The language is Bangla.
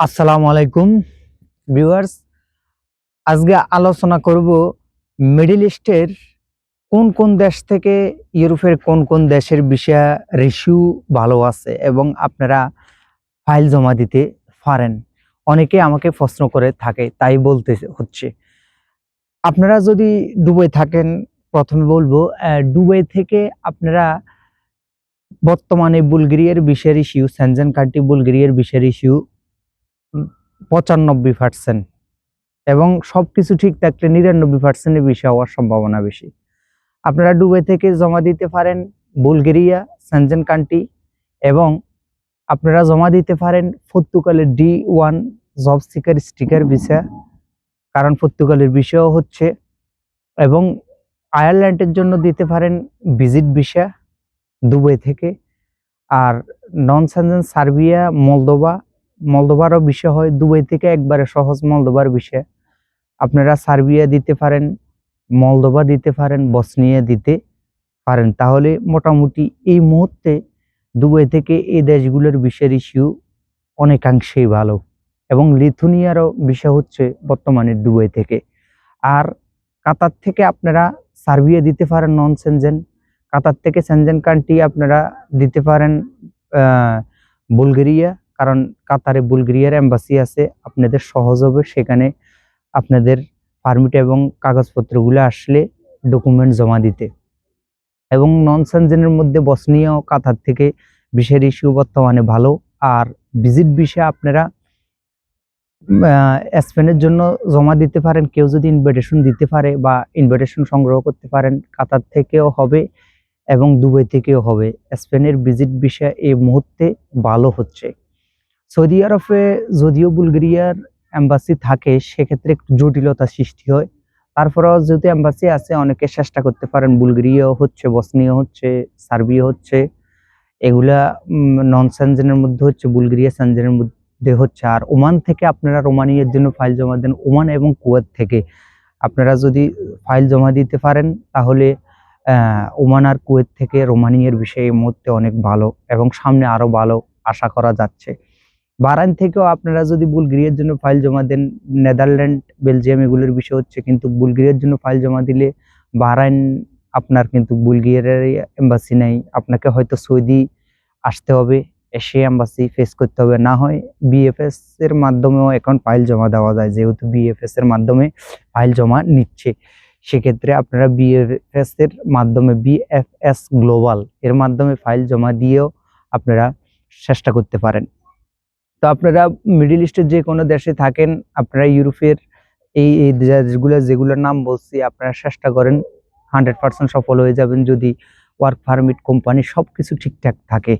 আসসালামু আলাইকুম ভিউয়ার্স। আজকে আলোচনা করব মিডল ইস্টের কোন কোন দেশ থেকে ইউরোপের কোন কোন দেশের ভিসা রেশিও ভালো আছে এবং আপনারা ফাইল জমা দিতে পারেন। অনেকে আমাকে প্রশ্ন করে থাকে, তাই বলতে হচ্ছে। আপনারা যদি দুবাই থাকেন, প্রথমে বলবো দুবাই থেকে আপনারা বর্তমানে বুলগেরিয়ার ভিসা রেশিও, সেনজেন কান্ট্রি বুলগেরিয়ার ভিসা রেশিও 95%, এবং সবকিছু ঠিক থাকলে 99% ভিসা হওয়ার সম্ভাবনা বেশি। আপনারা দুবাই থেকে জমা দিতে পারেন বুলগেরিয়া, সেনজেন কান্ট্রি, এবং আপনারা জমা দিতে পারেন পর্তুগালের D1 job seeker sticker visa, কারণ পর্তুগালের ভিসাও হচ্ছে, এবং আয়ারল্যান্ডের জন্য দিতে পারেন ভিজিট ভিসা দুবাই থেকে। আর নন সেনজেন সার্বিয়া, মলদোভারও ভিসা হয় দুবাই থেকে, একবারে সহজ মলদোভার ভিসা। আপনারা সার্বিয়া দিতে পারেন, মলদোভা দিতে পারেন, বসনিয়া দিতে পারেন। তাহলে মোটামুটি এই মুহূর্তে দুবাই থেকে এই দেশগুলোর ভিসা রেশিও অনেকাংশেই ভালো, এবং লিথুনিয়ারও ভিসা হচ্ছে বর্তমানে দুবাই থেকে। আর কাতার থেকে আপনারা সার্বিয়া দিতে পারেন নন সেনজেন। কাতার থেকে সেনজেন কান্ট্রি আপনারা দিতে পারেন বুলগেরিয়া, কারণ কাতারে বুলগেরিয়ার এম্বাসি আছে, আপনাদের সহজ হবে সেখানে আপনাদের পারমিট এবং কাগজপত্রগুলো আসলে ডকুমেন্ট জমা দিতে। এবং নন সেনজেনের মধ্যে বসনিয়া ও কাতার থেকে ভিসা রেশিও বর্তমানে ভালো। আর ভিজিট ভিসা আপনারা স্পেনের জন্য জমা দিতে পারেন, কেউ যদি ইনভাইটেশন দিতে পারে বা ইনভাইটেশন সংগ্রহ করতে পারেন, কাতার থেকেও হবে এবং দুবাই থেকেও হবে। স্পেনের ভিজিট ভিসা এই মুহূর্তে ভালো হচ্ছে। সৌদি আরবে যদিও বুলগেরিয়ার এম্বাসি থাকে, সেক্ষেত্রে একটু জটিলতা সৃষ্টি হয়। তারপরেও যেহেতু এম্বাসি আছে, অনেকে চেষ্টা করতে পারেন। বুলগেরিয়াও হচ্ছে, বসনিয়া হচ্ছে, সার্বিয়া হচ্ছে, এগুলা নন সেনজেনের মধ্যে হচ্ছে, বুলগেরিয়া সেনজেনের মধ্যে হচ্ছে। আর ওমান থেকে আপনারা রোমানিয়ার জন্য ফাইল জমা দেন, ওমান এবং কুয়েত থেকে আপনারা যদি ফাইল জমা দিতে পারেন, তাহলে ওমান আর কুয়েত থেকে রোমানিয়ার বিষয়ে এই মুহূর্তে অনেক ভালো, এবং সামনে আরো ভালো আশা করা যাচ্ছে। বাহরাইন থেকেও আপনারা যদি বুলগেরিয়ার জন্য ফাইল জমা দেন, নেদারল্যান্ড, বেলজিয়াম এগুলোর বিষয় হচ্ছে, কিন্তু বুলগেরিয়ার জন্য ফাইল জমা দিলে বাহরাইন আপনার কিন্তু বুলগেরিয়ার এম্বাসি নেই, আপনাকে হয়তো সৌদি আসতে হবে, এসে এম্বাসি ফেস করতে হবে। না হয় বিএফএস এর মাধ্যমেও এখন ফাইল জমা দেওয়া যায়, যেহেতু বিএফএস এর মাধ্যমে ফাইল জমা নিচ্ছে। সেক্ষেত্রে আপনারা বিএফএস এর মাধ্যমে, বিএফএস গ্লোবাল এর মাধ্যমে ফাইল জমা দিয়েও আপনারা চেষ্টা করতে পারেন। তো আপনারা মিডল ইস্টের যে কোনো দেশে থাকেন, আপনারা ইউরোপের এই দেশগুলো যেগুলোর নাম বলছি, আপনারা চেষ্টা করেন 100% সফল হয়ে যাবেন যদি ওয়ার্ক পারমিট, কোম্পানি সবকিছু ঠিকঠাক থাকে।